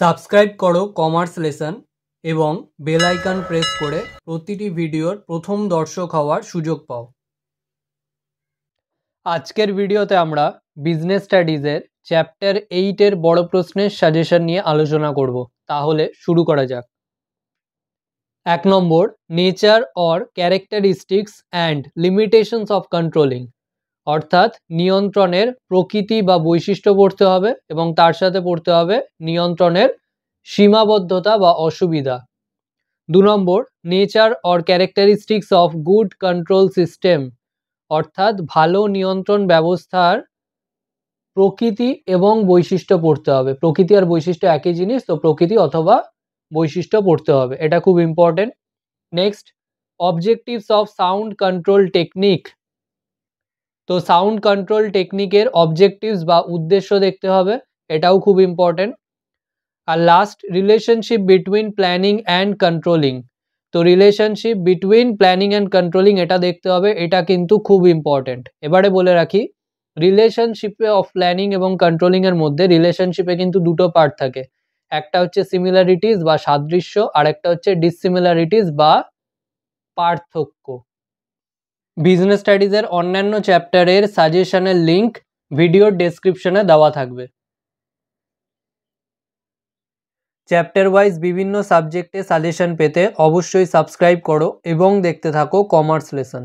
Subscribe করো commerce lesson এবং bell icon press করে প্রতিটি ভিডিওর প্রথম দর্শক হওয়ার সুযোগ পাও। আজকের ভিডিওতে আমরা বিজনেস স্টাডিজের চ্যাপ্টার 8 এর বড় প্রশ্নের সাজেশন নিয়ে আলোচনা করব। তাহলে শুরু করা যাক। 1 নম্বর, nature or characteristics and limitations of controlling, অর্থাৎ নিয়ন্ত্রণের প্রকৃতি বা বৈশিষ্ট্য পড়তে হবে এবং তার সাথে পড়তে হবে নিয়ন্ত্রণের সীমাবদ্ধতা বা অসুবিধা। 2 নম্বর, nature or characteristics of good control system, অর্থাৎ ভালো নিয়ন্ত্রণ ব্যবস্থার প্রকৃতি এবং বৈশিষ্ট্য পড়তে হবে। প্রকৃতি আর বৈশিষ্ট্য একই জিনিস, তো প্রকৃতি অথবা বৈশিষ্ট্য পড়তে হবে, এটা খুব important. Next, objectives of sound control technique, তো সাউন্ড কন্ট্রোল টেকনিকের অবজেক্টিভস বা উদ্দেশ্য দেখতে হবে, এটাও খুব ইম্পর্টেন্ট। আর last, relationship between planning and controlling, তো relationship between planning and controlling এটা দেখতে হবে, এটা কিন্তু খুব ইম্পর্টেন্ট। এবারে বলে রাখি, রিলেশনশিপে অফ প্ল্যানিং এবং কন্ট্রোলিং এর মধ্যে রিলেশনশিপে কিন্তু দুটো পার্ট থাকে, একটা হচ্ছে সিমিলারিটিস বা সাদৃশ্য, আর একটা হচ্ছে ডিসিমিলারিটিস বা পার্থক্য। বিজনেস স্টাডিজের অন্যান্য চ্যাপ্টারের সাজেশনের লিঙ্ক ভিডিওর ডেসক্রিপশনে দেওয়া থাকবে। চ্যাপ্টার ওয়াইজ বিভিন্ন সাবজেক্টে সাজেশন পেতে অবশ্যই সাবস্ক্রাইব করো এবং দেখতে থাকো কমার্স লেসন।